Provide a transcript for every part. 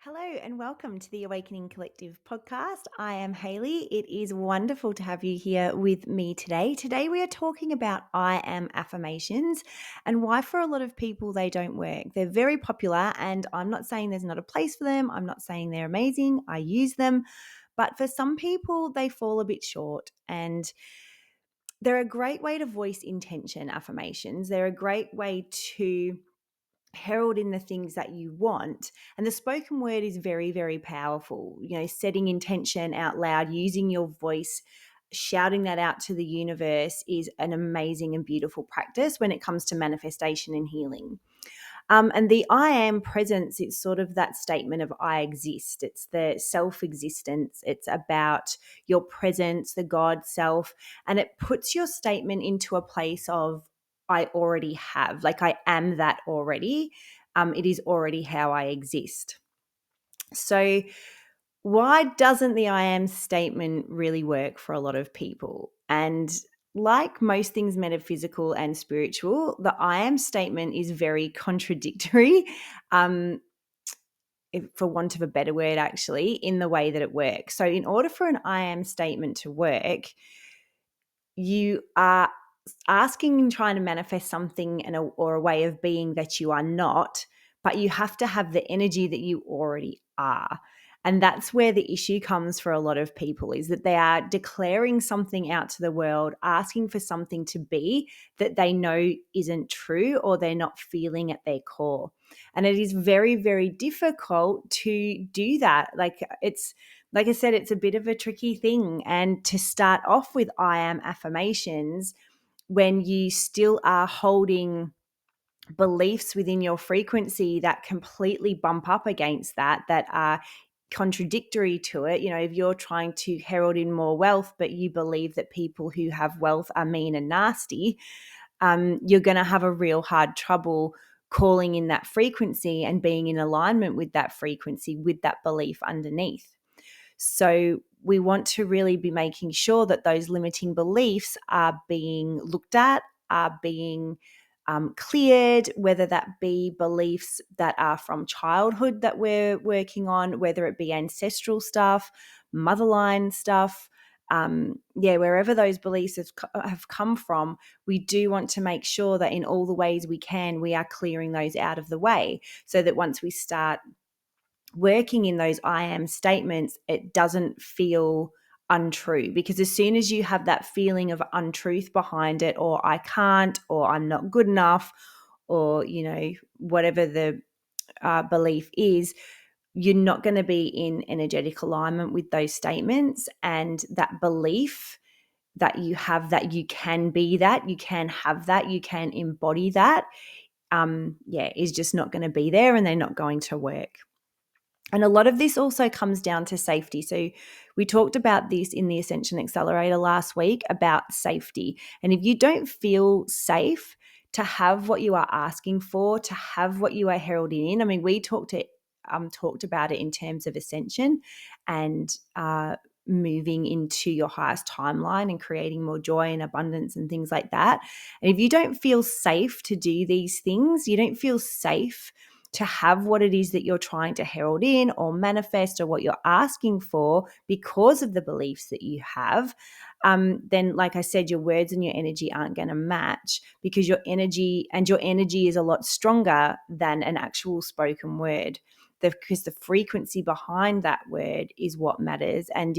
Hello and welcome to the Awakening Collective podcast. I am Hayley. It is wonderful to have you here with me today. Today we are talking about I am affirmations and why for a lot of people they don't work. They're very popular and I'm not saying there's not a place for them. I'm not saying they're amazing. I use them. But for some people they fall a bit short and they're a great way to voice intention affirmations. They're a great way to herald in the things that you want. And the spoken word is very, very powerful. Setting intention out loud, using your voice, shouting that out to the universe is an amazing and beautiful practice when it comes to manifestation and healing. And the I am presence, it's sort of that statement of I exist. It's the self existence. It's about your presence, the God self. And it puts your statement into a place of I already have, like I am that already. It is already how I exist. So, why doesn't the I am statement really work for a lot of people? And like most things metaphysical and spiritual, the I am statement is very contradictory, um, for want of a better word, actually, in the way that it works. So, in order for an I am statement to work, you are asking and trying to manifest something or a way of being that you are not, but you have to have the energy that you already are. And that's where the issue comes for a lot of people, is that they are declaring something out to the world, asking for something to be that they know isn't true or they're not feeling at their core. And it is very, very difficult to do that. Like I said, it's a bit of a tricky thing. And to start off with I am affirmations, when you still are holding beliefs within your frequency that completely bump up against that are contradictory to it. If you're trying to herald in more wealth, but you believe that people who have wealth are mean and nasty, you're going to have a real hard trouble calling in that frequency and being in alignment with that frequency, with that belief underneath. So we want to really be making sure that those limiting beliefs are being looked at, are being cleared, whether that be beliefs that are from childhood that we're working on, whether it be ancestral stuff, motherline stuff. Wherever those beliefs have come from, we do want to make sure that in all the ways we can, we are clearing those out of the way, so that once we start working in those I am statements, it doesn't feel untrue. Because as soon as you have that feeling of untruth behind it, or I can't, or I'm not good enough, or, whatever the belief is, you're not going to be in energetic alignment with those statements. And that belief that you have, that you can be that, you can have that, you can embody that, is just not going to be there, and they're not going to work. And a lot of this also comes down to safety. So we talked about this in the Ascension Accelerator last week about safety. And if you don't feel safe to have what you are asking for, to have what you are heralding in, I mean, we talked about it in terms of ascension and moving into your highest timeline and creating more joy and abundance and things like that. And if you don't feel safe to do these things, you don't feel safe to have what it is that you're trying to herald in or manifest, or what you're asking for, because of the beliefs that you have, then, like I said, your words and your energy aren't going to match, because your energy is a lot stronger than an actual spoken word. Because the frequency behind that word is what matters. And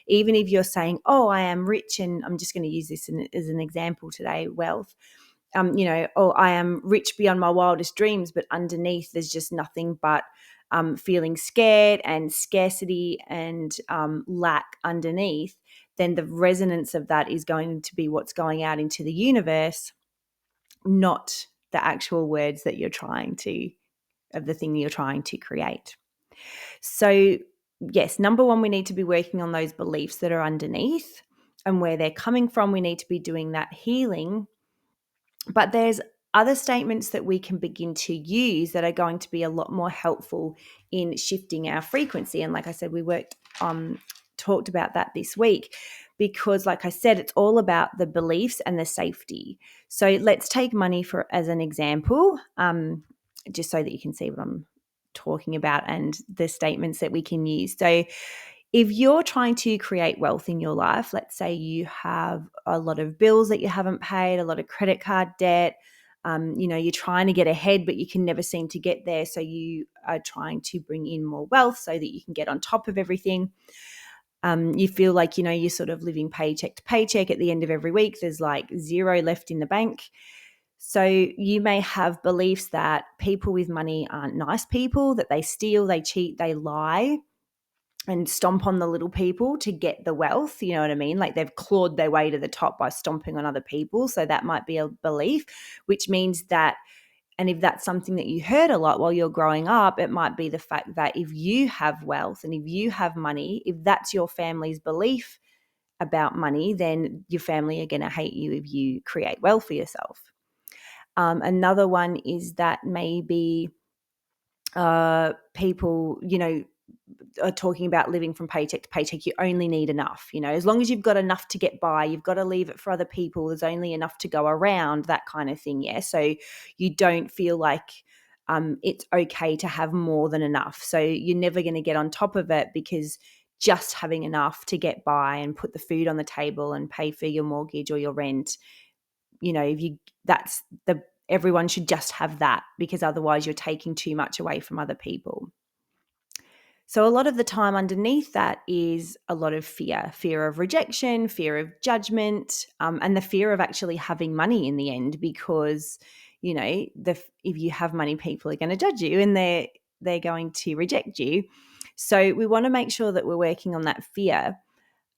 even if you're saying, oh, I am rich, and I'm just going to use this as an example today, wealth, oh, I am rich beyond my wildest dreams, but underneath there's just nothing but feeling scared and scarcity and lack underneath, then the resonance of that is going to be what's going out into the universe, not the actual words that of the thing you're trying to create. So, yes, number one, we need to be working on those beliefs that are underneath and where they're coming from. We need to be doing that healing. But there's other statements that we can begin to use that are going to be a lot more helpful in shifting our frequency. And like I said, we talked about that this week, because like I said, it's all about the beliefs and the safety. So let's take money as an example, just so that you can see what I'm talking about and the statements that we can use. So if you're trying to create wealth in your life, let's say you have a lot of bills that you haven't paid, a lot of credit card debt, you're trying to get ahead, but you can never seem to get there. So you are trying to bring in more wealth so that you can get on top of everything. You feel like, you're sort of living paycheck to paycheck at the end of every week. There's like zero left in the bank. So you may have beliefs that people with money aren't nice people, that they steal, they cheat, they lie and stomp on the little people to get the wealth. You know what I mean? Like they've clawed their way to the top by stomping on other people. So that might be a belief, which means that, and if that's something that you heard a lot while you're growing up, it might be the fact that if you have wealth and if you have money, if that's your family's belief about money, then your family are going to hate you if you create wealth for yourself. Another one is that maybe people, are talking about living from paycheck to paycheck. You only need enough, as long as you've got enough to get by, you've got to leave it for other people. There's only enough to go around, that kind of thing. Yeah. So you don't feel like it's okay to have more than enough. So you're never going to get on top of it because just having enough to get by and put the food on the table and pay for your mortgage or your rent, everyone should just have that, because otherwise you're taking too much away from other people. So a lot of the time underneath that is a lot of fear of rejection, fear of judgment, and the fear of actually having money in the end, because, if you have money, people are going to judge you and they're going to reject you. So we want to make sure that we're working on that fear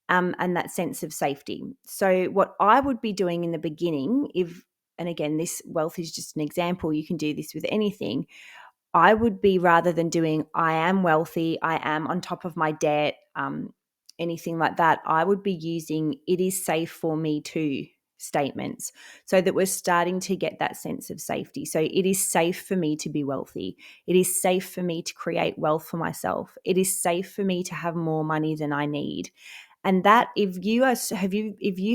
and that sense of safety. So what I would be doing in the beginning, and again, this wealth is just an example, you can do this with anything, I would be, rather than doing I am wealthy, I am on top of my debt, anything like that, I would be using it is safe for me to statements, so that we're starting to get that sense of safety. So it is safe for me to be wealthy. It is safe for me to create wealth for myself. It is safe for me to have more money than I need. And that if you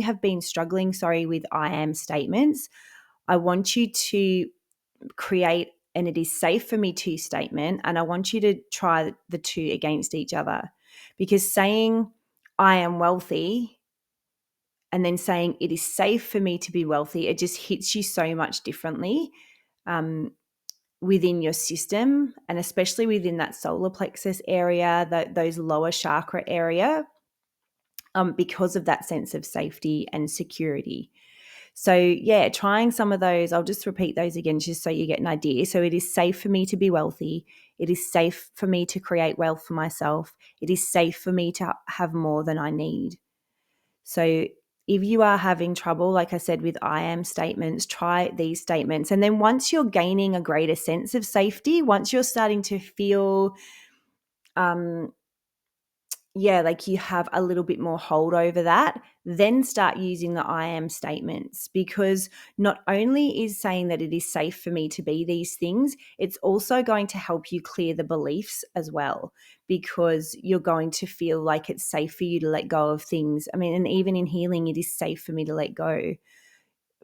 have been struggling, with I am statements, I want you to create an it is safe for me to statement, and I want you to try the two against each other, because saying I am wealthy and then saying it is safe for me to be wealthy, it just hits you so much differently within your system, and especially within that solar plexus area, those lower chakra area, because of that sense of safety and security. So yeah, trying some of those, I'll just repeat those again just so you get an idea. So it is safe for me to be wealthy. It is safe for me to create wealth for myself. It is safe for me to have more than I need. So if you are having trouble, like I said, with I am statements, try these statements. And then once you're gaining a greater sense of safety, once you're starting to feel like you have a little bit more hold over that, then start using the I am statements, because not only is saying that it is safe for me to be these things, it's also going to help you clear the beliefs as well, because you're going to feel like it's safe for you to let go of things. I mean, and even in healing, it is safe for me to let go,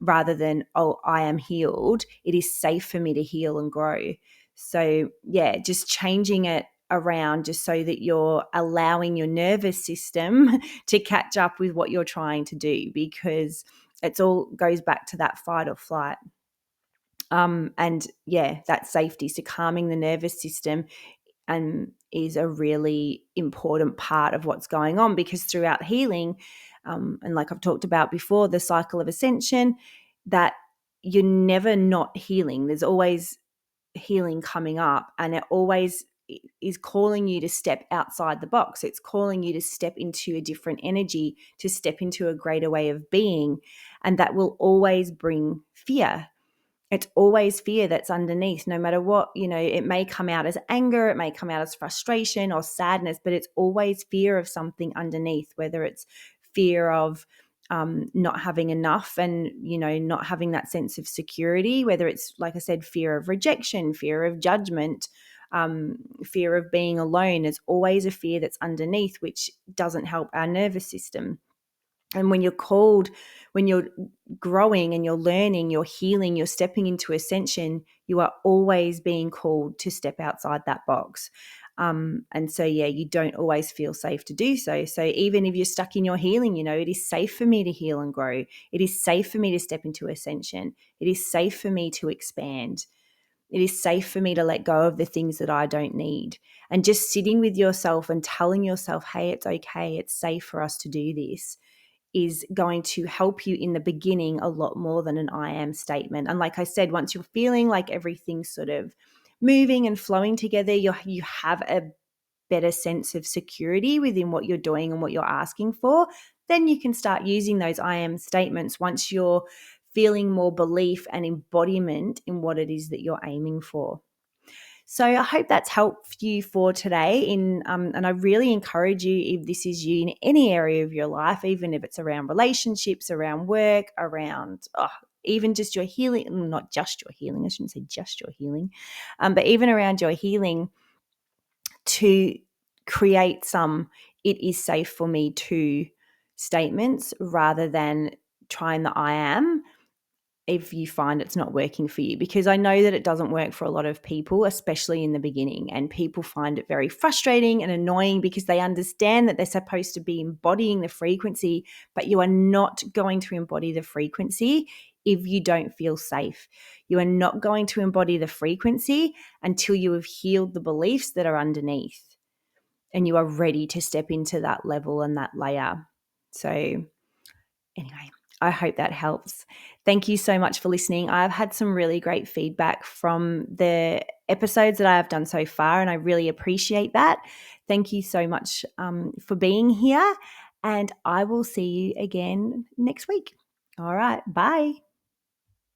rather than, oh, I am healed. It is safe for me to heal and grow. So yeah, just changing it around just so that you're allowing your nervous system to catch up with what you're trying to do, because it's all goes back to that fight or flight. And yeah, that safety. So calming the nervous system is a really important part of what's going on, because throughout healing, and like I've talked about before, the cycle of ascension, that you're never not healing. There's always healing coming up, and it always is calling you to step outside the box. It's calling you to step into a different energy, to step into a greater way of being, and that will always bring fear. It's always fear that's underneath, no matter what. It may come out as anger, it may come out as frustration or sadness, but it's always fear of something underneath, whether it's fear of not having enough and, not having that sense of security, whether it's, like I said, fear of rejection, fear of judgment, fear of being alone. It's always a fear that's underneath, which doesn't help our nervous system. And when you're growing and you're learning, you're healing, you're stepping into ascension, you are always being called to step outside that box. And so, yeah, you don't always feel safe to do so. So even if you're stuck in your healing, it is safe for me to heal and grow. It is safe for me to step into ascension. It is safe for me to expand. It is safe for me to let go of the things that I don't need. And just sitting with yourself and telling yourself, hey, it's okay, it's safe for us to do this, is going to help you in the beginning a lot more than an I am statement. And like I said, once you're feeling like everything's sort of moving and flowing together, you have a better sense of security within what you're doing and what you're asking for, then you can start using those I am statements once you're feeling more belief and embodiment in what it is that you're aiming for. So I hope that's helped you for today. And I really encourage you, if this is you in any area of your life, even if it's around relationships, around work, around even just your healing, not just your healing, I shouldn't say just your healing, but even around your healing, to create some "it is safe for me to" statements rather than trying the I am, if you find it's not working for you. Because I know that it doesn't work for a lot of people, especially in the beginning, and people find it very frustrating and annoying because they understand that they're supposed to be embodying the frequency, but you are not going to embody the frequency if you don't feel safe. You are not going to embody the frequency until you have healed the beliefs that are underneath and you are ready to step into that level and that layer. So anyway, I hope that helps. Thank you so much for listening. I've had some really great feedback from the episodes that I have done so far, and I really appreciate that. Thank you so much for being here, and I will see you again next week. All right, bye.